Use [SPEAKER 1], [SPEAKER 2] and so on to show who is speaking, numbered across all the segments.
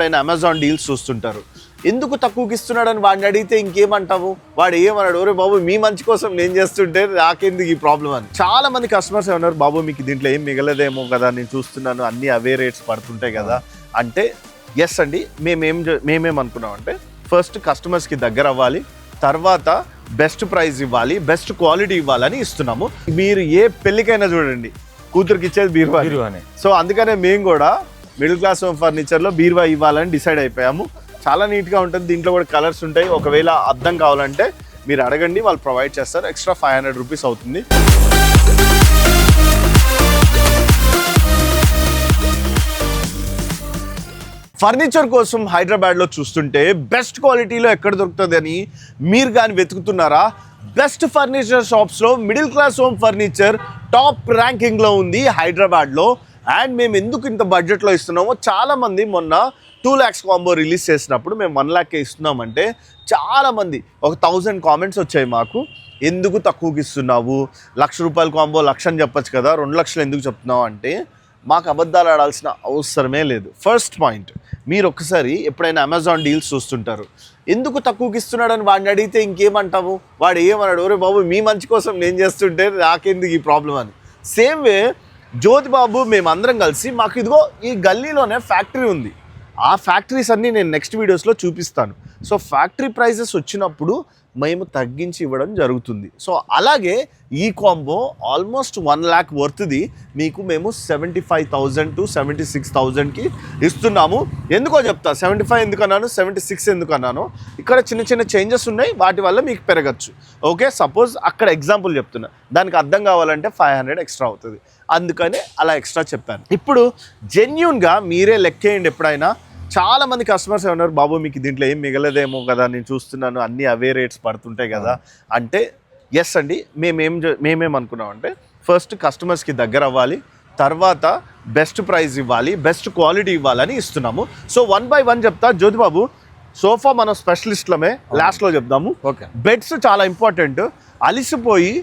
[SPEAKER 1] ఎప్పుడైనా Amazon deals చూస్తుంటారు. ఎందుకు తక్కువకి ఇస్తున్నాడని వాడిని అడిగితే ఇంకేమంటావు? వాడు ఏమన్నాడు, ఒరే బాబు మీ మంచి కోసం నేను చేస్తుంటే నాకెందుకు ఈ ప్రాబ్లం అని. చాలా మంది కస్టమర్స్ ఏమన్నారు, బాబు మీకు దీంట్లో ఏం మిగలదేమో కదా, నేను చూస్తున్నాను అన్ని అవే రేట్స్ పడుతుంటాయి కదా అంటే. ఎస్ అండి, మేమేమనుకున్నాం అంటే ఫస్ట్ కస్టమర్స్కి దగ్గర అవ్వాలి, తర్వాత బెస్ట్ ప్రైస్ ఇవ్వాలి, బెస్ట్ క్వాలిటీ ఇవ్వాలని ఇస్తున్నాము. మీరు ఏ పెళ్ళికైనా చూడండి కూతురికి ఇచ్చేది బీరువానే. సో అందుకనే మేము కూడా మిడిల్ క్లాస్ హోమ్ ఫర్నిచర్లో బీరువా ఇవ్వాలని డిసైడ్ అయిపోయాము. చాలా నీట్గా ఉంటుంది, దీంట్లో కూడా కలర్స్ ఉంటాయి. ఒకవేళ అద్దం కావాలంటే మీరు అడగండి, వాళ్ళు ప్రొవైడ్ చేస్తారు. ఎక్స్ట్రా 500 రూపీస్ అవుతుంది. ఫర్నిచర్ కోసం హైదరాబాద్లో చూస్తుంటే బెస్ట్ క్వాలిటీలో ఎక్కడ దొరుకుతుందని మీరు కానీ వెతుకుతున్నారా? బెస్ట్ ఫర్నిచర్ షాప్స్లో middle class home furniture top ర్యాంకింగ్లో ఉంది హైదరాబాద్లో. అండ్ మేము ఎందుకు ఇంత బడ్జెట్లో ఇస్తున్నామో, చాలామంది మొన్న 2 lakhs కాంబో రిలీజ్ చేసినప్పుడు మేము 1 lakh ఇస్తున్నామంటే చాలామంది ఒక 1000 కామెంట్స్ వచ్చాయి మాకు. ఎందుకు తక్కువకి ఇస్తున్నావు, 1,00,000 రూపాయల కాంబో 1,00,000 అని చెప్పచ్చు కదా, 2 లక్షలు ఎందుకు చెప్తున్నావు అంటే మాకు అబద్ధాలు ఆడాల్సిన అవసరమే లేదు. ఫస్ట్ పాయింట్, మీరు ఒక్కసారి ఎప్పుడైనా అమెజాన్ డీల్స్ చూస్తుంటారు. ఎందుకు తక్కువకి ఇస్తున్నాడని వాడిని అడిగితే ఇంకేమంటావు? వాడు ఏమన్నాడు, ఒరే బాబు మీ మంచి కోసం నేను చేస్తుంటే నాకెందుకు ఈ ప్రాబ్లం అని. సేమ్ వే జ్యోతిబాబు మేమందరం కలిసి, మాకు ఇదిగో ఈ గల్లీలోనే ఫ్యాక్టరీ ఉంది, ఆ ఫ్యాక్టరీస్ అన్నీ నేను నెక్స్ట్ వీడియోస్లో చూపిస్తాను. సో ఫ్యాక్టరీ ప్రైజెస్ వచ్చినప్పుడు మేము తగ్గించి ఇవ్వడం జరుగుతుంది. సో అలాగే ఈ కాంబో ఆల్మోస్ట్ 1 lakh వర్త్ది మీకు మేము 75,000 to 76,000కి ఇస్తున్నాము. ఎందుకో చెప్తా, 75 ఎందుకు అన్నాను, 76 ఎందుకు అన్నాను, ఇక్కడ చిన్న చిన్న చేంజెస్ ఉన్నాయి, వాటి వల్ల మీకు పెరగచ్చు. ఓకే, సపోజ్ అక్కడ ఎగ్జాంపుల్ చెప్తున్నా, దానికి అర్థం కావాలంటే 500 ఎక్స్ట్రా అవుతుంది, అందుకనే అలా ఎక్స్ట్రా చెప్పాను. ఇప్పుడు జెన్యూన్గా మీరే లెక్కేయండి. ఎప్పుడైనా చాలామంది కస్టమర్స్ ఏమన్నారు, బాబు మీకు దీంట్లో ఏం మిగలదేమో కదా, నేను చూస్తున్నాను అన్ని అవే రేట్స్ పడుతుంటాయి కదా అంటే. ఎస్ అండి, మేమేమనుకున్నామంటే ఫస్ట్ కస్టమర్స్కి దగ్గర అవ్వాలి, తర్వాత బెస్ట్ ప్రైస్ ఇవ్వాలి, బెస్ట్ క్వాలిటీ ఇవ్వాలని ఇస్తున్నాము. సో 1 by 1 చెప్తా. జ్యోతిబాబు, సోఫా మనం స్పెషలిస్ట్లమే, లాస్ట్లో చెప్దాము. ఓకే, బెడ్స్ చాలా ఇంపార్టెంట్. అలిసిపోయి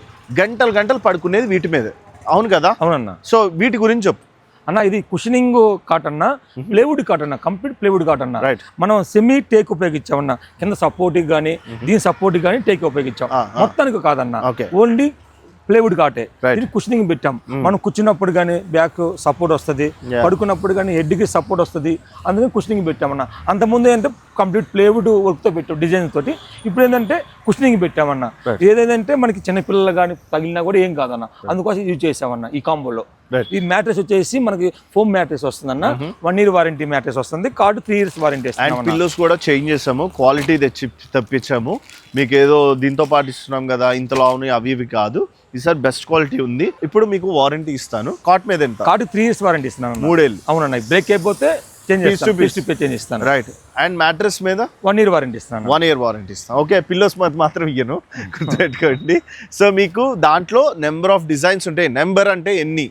[SPEAKER 1] గంటలు పడుకునేది వీటి మీదే, అవును కదా? అవునన్నా. సో వీటి గురించి చెప్పు
[SPEAKER 2] అన్న. ఇది cushioning cotton, plywood cotton, complete plywood cotton. Right, మనం సెమీ టేక్ ఉపయోగించామన్నా, కింద సపోర్టివ్ కానీ దీని సపోర్టివ్ కానీ టేక్ ఉపయోగించాం, మొత్తానికి కాదన్న, ఓన్లీ ప్లేవుడ్ కాటే. ఇది కుషనింగ్ పెట్టాం, మనం కూర్చున్నప్పుడు కానీ బ్యాక్ సపోర్ట్ వస్తుంది, పడుకున్నప్పుడు కానీ హెడ్కి సపోర్ట్ వస్తుంది, అందుకని కుషనింగ్ పెట్టామన్నా. అంతకుముందు ఏంటంటే కంప్లీట్ ప్లేవుడ్ వర్క్తో పెట్టాం డిజైన్ తోటి, ఇప్పుడు ఏంటంటే కుషనింగ్ పెట్టామన్నా. ఏదేంటంటే మనకి చిన్నపిల్లలు కానీ తగిలినా కూడా ఏం కాదన్న, అందుకోసం యూజ్ చేసామన్నా. ఈ కాంబోలో ఈ మ్యాట్రెస్ వచ్చేసి మనకి ఫోమ్ మ్యాట్రెస్ వస్తుంది అన్న, 1 year వారంటీ మ్యాట్రెస్ వస్తుంది, card 3 years warranty.
[SPEAKER 1] And pillows కూడా చేంజ్ చేసాము, క్వాలిటీ తెప్పించాము. మీకు ఏదో దీంతో పాటు ఇస్తున్నాం కదా ఇంతలో అవును అవి ఇవి కాదు, ఈసారి బెస్ట్ క్వాలిటీ ఉంది. ఇప్పుడు మీకు వారంటీ ఇస్తాను. కాట్ మీద ఎంత?
[SPEAKER 2] కార్డు 3 years వారంటీ ఇస్తున్నాను.
[SPEAKER 1] 3 ఏళ్ళు.
[SPEAKER 2] అవునన్నా, బ్రేక్ అయిపోతే చేంజ్ ఇస్తాను.
[SPEAKER 1] రైట్. అండ్ మ్యాట్రెస్ మీద
[SPEAKER 2] 1 year వారంటీ ఇస్తాను.
[SPEAKER 1] 1 year వారంటీ ఇస్తాను. ఓకే, పిల్లోస్ మాత్రం ఇయ్యను, గుర్తుపెట్టుకోండి. సో మీకు దాంట్లో నెంబర్ ఆఫ్ డిజైన్స్ ఉంటాయి. నెంబర్ అంటే ఎన్ని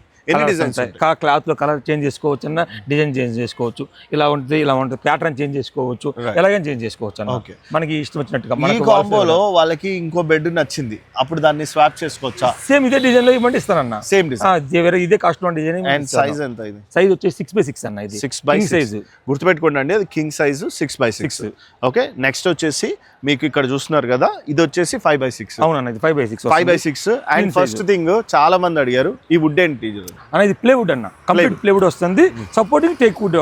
[SPEAKER 1] డిజైన్స్,
[SPEAKER 2] క్లాత్ లో కలర్ చేంజ్ చేసుకోవచ్చు అన్న, డిజైన్ చేంజ్ చేసుకోవచ్చు, ఇలా ఉంటుంది ప్యాటర్న్ చేంజ్ చేసుకోవచ్చు, ఎలాగైనా చేంజ్ చేసుకోవచ్చు అన్న, మనకి ఇష్టం వచ్చినట్టుగా.
[SPEAKER 1] ఈ కాంబోలో వాళ్ళకి ఇంకో బెడ్ నచ్చింది, అప్పుడు దాన్ని స్వాప్ చేసుకోవచ్చా?
[SPEAKER 2] సేమ్ ఇదే డిజైన్ లో ఇవ్వండి ఇస్తానన్న,
[SPEAKER 1] సేమ్ డిజైన్,
[SPEAKER 2] వేరే ఇదే కాస్ట్ లో డిజైన్.
[SPEAKER 1] అండ్ సైజ్ ఎంత? ఇది
[SPEAKER 2] సైజ్ వచ్చేసి 6x6 అన్న, ఇది
[SPEAKER 1] 6x6 సైజ్, గుర్తుపెట్టుకోండి అండి, అది king size 6x6. Okay, next వచ్చేసి మీకు ఇక్కడ చూస్తున్నారు కదా, ఇది వచ్చేసి 5x6.
[SPEAKER 2] అవునన్న, ఇది
[SPEAKER 1] 5x6. అండ్ ఫస్ట్ థింగ్ చాలా మంది అడిగారు, ఈ వుడ్ ఏంటి
[SPEAKER 2] అన్న? ఇది ప్లేవుడ్ అన్న, కంప్లీట్ ప్లేవుడ్ వస్తుంది, సపోర్టింగ్ టేక్ వుడ్,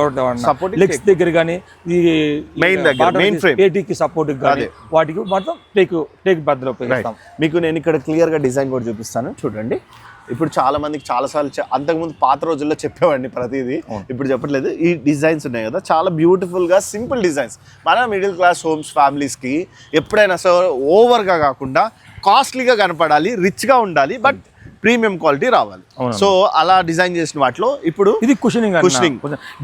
[SPEAKER 2] లెగ్స్ దగ్గర కానీ మెయిన్ ఫ్రేమ్ పేటీకి సపోర్ట్ కానీ వాటికి మాత్రం టేక్ బద్దలు ఉపయోగిస్తాం.
[SPEAKER 1] మీకు నేను ఇక్కడ క్లియర్ గా డిజైన్ కూడా చూపిస్తాను, చూడండి. ఇప్పుడు చాలా మందికి చాలాసార్లు అంతకుముందు పాత రోజుల్లో చెప్పేవాడిని ప్రతిదీ, ఇప్పుడు చెప్పట్లేదు. ఈ డిజైన్స్ ఉన్నాయి కదా, చాలా బ్యూటిఫుల్గా సింపుల్ డిజైన్స్. మన మిడిల్ క్లాస్ హోమ్స్ ఫ్యామిలీస్కి ఎప్పుడైనా సరే ఓవర్గా కాకుండా కాస్ట్లీగా కనపడాలి, రిచ్గా ఉండాలి, బట్ ప్రీమియం క్వాలిటీ రావాలి. సో అలా డిజైన్ చేసిన వాటిలో ఇప్పుడు
[SPEAKER 2] ఇది కుషనింగ్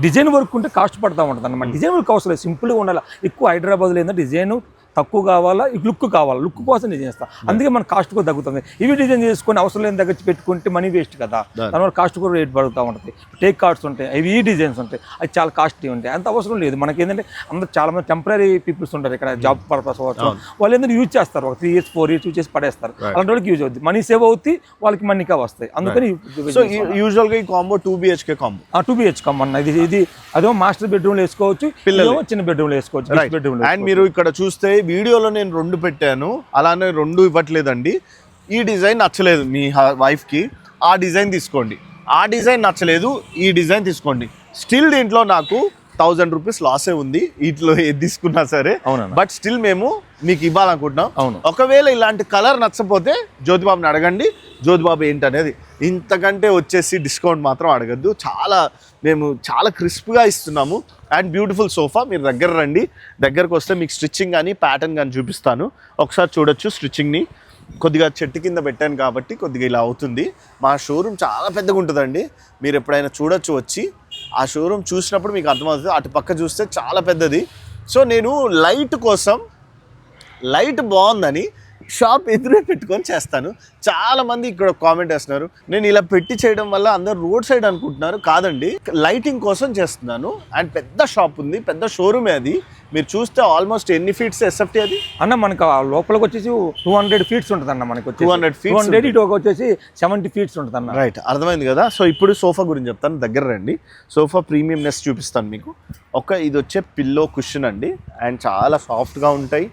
[SPEAKER 2] డిజైన్ వర్క్ ఉంటే కాస్ట్ పడతా ఉంటుంది అన్నమాట. డిజైన్ వర్క్ అవసరం లేదు, సింపుల్గా ఉండాలి. ఎక్కువ హైదరాబాద్లో ఏంటంటే డిజైన్ తక్కువ కావాలా లుక్ కావాలా, లుక్ కోసం డిజైన్ చేస్తాం. అందుకే మన కాస్ట్ కూడా తగ్గుతుంది. ఇవి డిజైన్ చేసుకొని అవసరం లేని దగ్గర పెట్టుకుంటే మనీ వేస్ట్ కదా, దానివల్ల కాస్ట్ కూడా రేట్ పడుతూ ఉంటుంది. టేక్ కార్డ్స్ ఉంటాయి, అవి ఈ డిజైన్స్ ఉంటాయి, అది చాలా కాస్ట్లీ ఉంటాయి. అంత అవసరం లేదు మనకి. ఏంటంటే అందరూ చాలా మంది టెంపరీ పీపుల్స్ ఉంటారు ఇక్కడ, జాబ్ పర్పస్ అవ్వచ్చు, వాళ్ళు ఏంటంటే యూజ్ చేస్తారు, ఒక 3 years 4 years యూజ్ చేసి పడేస్తారు. అలాంటి వాళ్ళకి యూజ్ అవుతుంది, మనీ సేవ్ అవుతుంది, వాళ్ళకి మనీగా వస్తాయి. అందుకని
[SPEAKER 1] సో యూజువల్గా ఈ కాంబో 2 BHK కాంబో,
[SPEAKER 2] 2 BHK అన్న. ఇది అదేమో మాస్టర్ బెడ్రూమ్లో వేసుకోవచ్చు, పిల్లలు చిన్న బెడ్రూమ్లో వేసుకోవచ్చు, బెడ్రూమ్.
[SPEAKER 1] అండ్ మీరు ఇక్కడ చూస్తే వీడియోలో నేను 2 పెట్టాను, అలానే 2 ఇవ్వట్లేదండి. ఈ డిజైన్ నచ్చలేదు మీ వైఫ్కి, ఆ డిజైన్ తీసుకోండి. ఆ డిజైన్ నచ్చలేదు, ఈ డిజైన్ తీసుకోండి. స్టిల్ దీంట్లో నాకు 1000 రూపీస్ లాసే ఉంది వీటిలో ఏది తీసుకున్నా సరే. బట్ స్టిల్ మేము మీకు ఇవ్వాలనుకుంటున్నాం. ఒకవేళ ఇలాంటి కలర్ నచ్చపోతే జ్యోతిబాబుని అడగండి, జ్యోతిబాబు ఏంటనేది. ఇంతకంటే వచ్చేసి డిస్కౌంట్ మాత్రం అడగద్దు. మేము చాలా క్రిస్ప్గా ఇస్తున్నాము. And beautiful sofa. మీరు దగ్గర రండి, దగ్గరకు వస్తే మీకు స్టిచ్చింగ్ కానీ ప్యాటర్న్ కానీ చూపిస్తాను. ఒకసారి చూడొచ్చు స్టిచ్చింగ్ని. కొద్దిగా చెట్టు కింద పెట్టాను కాబట్టి కొద్దిగా ఇలా అవుతుంది. మా షోరూమ్ చాలా పెద్దగా ఉంటుందండి, మీరు ఎప్పుడైనా చూడొచ్చు వచ్చి. ఆ షోరూమ్ చూసినప్పుడు మీకు అర్థమవుతుంది. అటు పక్క చూస్తే చాలా పెద్దది. సో నేను లైట్ కోసం, లైట్ బాగుందని షాప్ ఎదురే పెట్టుకొని చేస్తాను. చాలామంది ఇక్కడ కామెంట్ వేస్తున్నారు, నేను ఇలా పెట్టి చేయడం వల్ల అందరు రోడ్ సైడ్ అనుకుంటున్నారు. కాదండి, లైటింగ్ కోసం చేస్తున్నాను. అండ్ పెద్ద షాప్ ఉంది, పెద్ద షోరూమే అది. మీరు చూస్తే ఆల్మోస్ట్ ఎన్ని ఫీట్స్ ఎస్ఎఫ్టీ అది
[SPEAKER 2] అన్న? మనకు లోపలికి వచ్చేసి 200 feet ఉంటుంది అన్న. మనకి
[SPEAKER 1] 200 feet,
[SPEAKER 2] 200 ఇటు వచ్చేసి 70 feet ఉంటుంది అన్న.
[SPEAKER 1] రైట్, అర్థమైంది కదా. సో ఇప్పుడు సోఫా గురించి చెప్తాను, దగ్గర రండి. సోఫా ప్రీమియంనెస్ చూపిస్తాను మీకు. ఇది వచ్చే పిల్లో కుషన్ అండి, అండ్ చాలా సాఫ్ట్గా ఉంటాయి.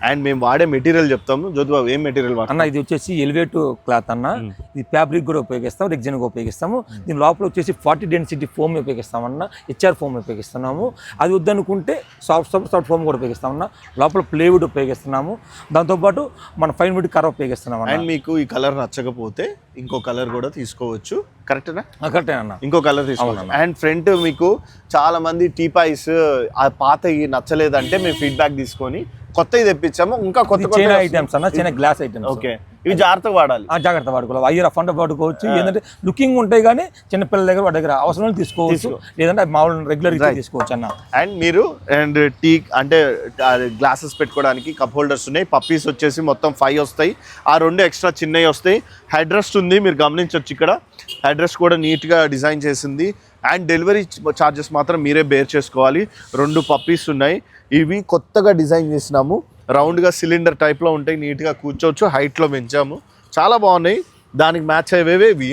[SPEAKER 1] అండ్ మేము వాడే మెటీరియల్ చెప్తాము. జ్యోతిబాబు ఏం మెటీరియల్
[SPEAKER 2] అన్న? ఇది వచ్చేసి ఎలివేట్ క్లాత్ అన్న. ఇది ఫ్యాబ్రిక్ కూడా ఉపయోగిస్తాం, రెగ్జిన్ కూడా ఉపయోగిస్తాము. దీని లోపల వచ్చేసి 40 density ఫోమ్ ఉపయోగిస్తాం అన్న, హెచ్ఆర్ ఫోమ్ ఉపయోగిస్తున్నాము. అది వద్దనుకుంటే సాఫ్ట్ ఫోమ్ కూడా ఉపయోగిస్తామన్నా. లోపల ప్లేవుడ్ ఉపయోగిస్తున్నాము, దాంతోపాటు మన ఫైన్ వుడ్ కర్వ్ ఉపయోగిస్తున్నాం.
[SPEAKER 1] అండ్ మీకు ఈ కలర్ నచ్చకపోతే ఇంకో కలర్ కూడా తీసుకోవచ్చు. కరెక్టేనా?
[SPEAKER 2] కరెక్టే అన్న,
[SPEAKER 1] ఇంకో కలర్ తీసుకోవచ్చు. అండ్ ఫ్రంట్ మీకు చాలా మంది టీపాయిస్ ఆ పాత నచ్చలేదంటే మేము ఫీడ్బ్యాక్ తీసుకొని కొత్తవి తెప్పించాము. ఇంకా కొత్త
[SPEAKER 2] ఐటమ్స్ అన్న, చిన్న గ్లాస్ ఐటమ్స్.
[SPEAKER 1] ఓకే, ఇవి జాగ్రత్తగా వాడాలి.
[SPEAKER 2] జాగ్రత్త వాడుకోవాలి. అయ్యర్ ఫండ్ పడుకోవచ్చు. ఏంటంటే లుకింగ్ ఉంటాయి కానీ చిన్నపిల్లల దగ్గర వాడి దగ్గర అవసరం తీసుకోవచ్చు, లేదంటే మామూలు రెగ్యులర్ తీసుకోవచ్చు అన్న.
[SPEAKER 1] అండ్ మీరు టీ అంటే గ్లాసెస్ పెట్టుకోవడానికి కప్ హోల్డర్స్ ఉన్నాయి. పప్పీస్ వచ్చేసి మొత్తం 5 వస్తాయి, ఆ 2 ఎక్స్ట్రా చిన్నవి వస్తాయి. హెడ్ రెస్ట్ ఉంది, మీరు గమనించవచ్చు. ఇక్కడ హెడ్ రెస్ట్ కూడా నీట్గా డిజైన్ చేసింది. అండ్ డెలివరీ ఛార్జెస్ మాత్రం మీరే బేర్ చేసుకోవాలి. 2 పప్పీస్ ఉన్నాయి, ఇవి కొత్తగా డిజైన్ చేసినాము. రౌండ్గా సిలిండర్ టైప్లో ఉంటాయి, నీట్గా కూర్చోవచ్చు. హైట్లో పెంచాము, చాలా బాగున్నాయి. దానికి మ్యాచ్ అయ్యేవే ఇవి.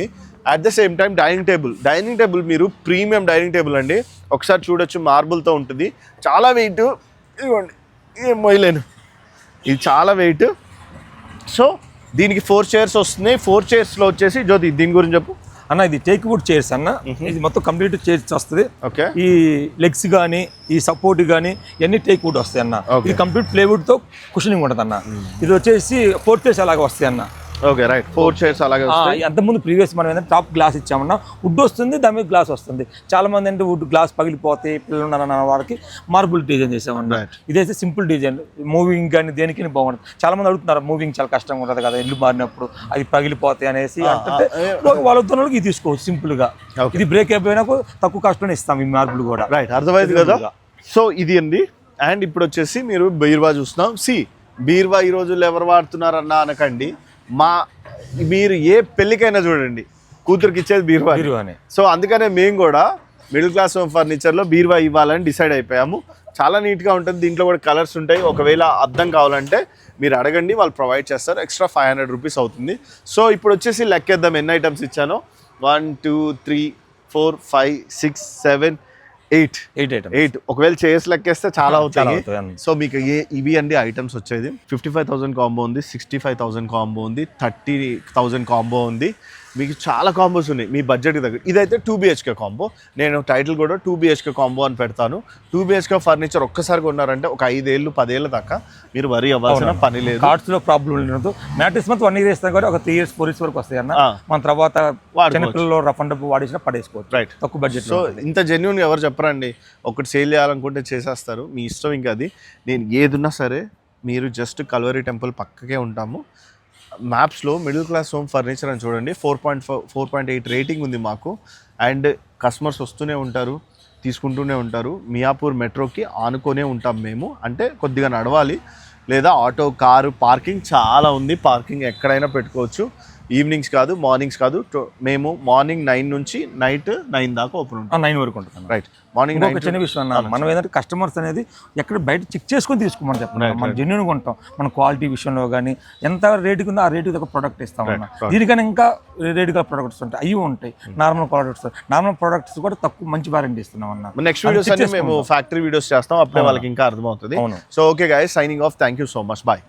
[SPEAKER 1] At the same time dining table మీరు ప్రీమియం డైనింగ్ టేబుల్ అండి. ఒకసారి చూడొచ్చు, మార్బుల్తో ఉంటుంది. చాలా వెయిట్, ఇవ్వండి ఏం మొయ్యలేను, ఇది చాలా వెయిట్. సో దీనికి 4 chairs వస్తున్నాయి. 4 chairsలో వచ్చేసి జ్యోతి దీని గురించి చెప్పు
[SPEAKER 2] అన్న. ఇది టేక్ వుడ్ చైర్స్ అన్న. ఇది మొత్తం కంప్లీట్ చైర్స్ వస్తుంది.
[SPEAKER 1] ఓకే,
[SPEAKER 2] ఈ లెగ్స్ కానీ ఈ సపోర్ట్ కానీ ఇవన్నీ టేక్ వుడ్ వస్తాయి అన్న. ఇది కంప్లీట్ ప్లేవుడ్ తో కుషనింగ్ ఉంటుంది అన్న. ఇది వచ్చేసి 4 chairs అలాగే వస్తాయి అన్న.
[SPEAKER 1] ఓకే, రైట్, 4 chairs అలాగే వస్తాయి.
[SPEAKER 2] అంతకుముందు ప్రీవియస్ మనం ఏంటంటే టాప్ గ్లాస్ ఇచ్చామన్నా, వుడ్ వస్తుంది, దాని మీద గ్లాస్ వస్తుంది. చాలా మంది అంటే వుడ్ గ్లాస్ పగిలిపోతే పిల్లలు ఉన్నారన్న వాళ్ళకి మార్బుల్ డిజైన్ చేసామన్నా. ఇదైతే సింపుల్ డిజైన్, మూవింగ్ కానీ దేనికి బాగుంటుంది. చాలా మంది అడుగుతున్నారు, మూవింగ్ చాలా కష్టంగా ఉంటుంది కదా ఇల్లు మారినప్పుడు, అది పగిలిపోతాయి అనేసి అంటే వాళ్ళతో ఇది తీసుకోవచ్చు సింపుల్ గా. ఇది బ్రేక్ అయిపోయినా తక్కువ కాస్ట్లోనే ఇస్తాం ఈ మార్బుల్ కూడా.
[SPEAKER 1] రైట్, అర్థమైంది కదా. సో ఇది అండి. అండ్ ఇప్పుడు వచ్చేసి మీరు బీరువా చూస్తున్నాం. బీరువా ఈ రోజుల్లో ఎవరు వాడుతున్నారన్నా అనకండి, మీరు ఏ పెళ్ళికైనా చూడండి కూతురికి ఇచ్చేది బీరువానే. సో అందుకనే మేము కూడా మిడిల్ క్లాస్ హోమ్ ఫర్నిచర్లో బీరువా ఇవ్వాలని డిసైడ్ అయిపోయాము. చాలా నీట్గా ఉంటుంది, దీంట్లో కూడా కలర్స్ ఉంటాయి. ఒకవేళ అద్దం కావాలంటే మీరు అడగండి, వాళ్ళు ప్రొవైడ్ చేస్తారు. ఎక్స్ట్రా 500 రూపీస్ అవుతుంది. సో ఇప్పుడు వచ్చేసి లెక్కేద్దాం ఎన్ని ఐటమ్స్ ఇచ్చానో. 1 2 3 4 5 6 7 8. ఒకవేళ చైర్స్ లెక్కేస్తే చాలా అవుతాయి. సో మీకు ఇవి అండి ఐటమ్స్ వచ్చేది. 55,000 కాంబో ఉంది, 65,000 కాంబో ఉంది, 30,000 కాంబో ఉంది. మీకు చాలా కాంబోస్ ఉన్నాయి మీ బడ్జెట్కి దగ్గర. ఇదైతే 2 BHK కాంబో. నేను టైటిల్ కూడా 2 BHK కాంబో అని పెడతాను. 2 BHK ఫర్నిచర్ ఒక్కసారి కొన్నారంటే ఒక 5 ఏళ్ళు 10 ఏళ్ళ దాకా మీరు వరి అవ్వాల్సిన పని లేదు.
[SPEAKER 2] కార్డ్స్లో ప్రాబ్లం లేదు. మ్యాట్రిక్స్ మంత్ 1 year ఇస్తాం కాబట్టి ఒక 3 years 4 years వరకు వస్తాయి అన్న. మన తర్వాత చిన్నపిల్లలు రఫ్ అండ్ వాడేసిన పడేసుకోవచ్చు.
[SPEAKER 1] రైట్,
[SPEAKER 2] తక్కువ బడ్జెట్.
[SPEAKER 1] సో ఇంత జెన్యూన్గా ఎవరు చెప్పరండి. ఒకటి సేల్ చేయాలనుకుంటే చేసేస్తారు, మీ ఇష్టం. ఇంకా అది నేను ఏదున్నా సరే మీరు జస్ట్ కల్వరీ టెంపుల్ పక్కకే ఉంటాము. మ్యాప్స్లో మిడిల్ క్లాస్ హోమ్ ఫర్నిచర్ అని చూడండి, 4.8 రేటింగ్ ఉంది మాకు. అండ్ కస్టమర్స్ వస్తూనే ఉంటారు, తీసుకుంటూనే ఉంటారు. మియాపూర్ మెట్రోకి ఆనుకొనే ఉంటాం మేము, అంటే కొద్దిగా నడవాలి. లేదా ఆటో కారు పార్కింగ్ చాలా ఉంది. పార్కింగ్ ఎక్కడైనా పెట్టుకోవచ్చు. ఈవినింగ్స్ కాదు, మార్నింగ్స్ కాదు, మేము మార్నింగ్ 9 నుంచి నైట్ 9 దాకా ఓపెన్ ఉంటుంది.
[SPEAKER 2] 9 వరకు ఉంటుంది.
[SPEAKER 1] రైట్. మార్నింగ్
[SPEAKER 2] ఒక చిన్న విషయం అన్న, మనం ఏదంటే కస్టమర్స్ అనేది ఎక్కడ బయట చెక్ చేసుకొని తీసుకోమని చెప్పండి. మనం జెన్యున్గా ఉంటాం. మన క్వాలిటీ విషయంలో కానీ ఎంత రేటుకి ఉందో ఆ రేటుకి ఒక ప్రోడక్ట్ ఇస్తామన్నా. దీనికన్నా ఇంకా రేటుగా ప్రొడక్ట్స్ ఉంటాయి, అవి ఉంటాయి. నార్మల్ ప్రోడక్ట్స్ కూడా తక్కువ మంచి వారంటీ ఇస్తున్నాం అన్న.
[SPEAKER 1] నెక్స్ట్ వీడియోస్ అన్ని మేము ఫ్యాక్టరీ వీడియోస్ చేస్తాం, అప్పుడే వాళ్ళకి ఇంకా అర్థమవుతుంది. So okay guys, signing off. Thank you so much. Bye.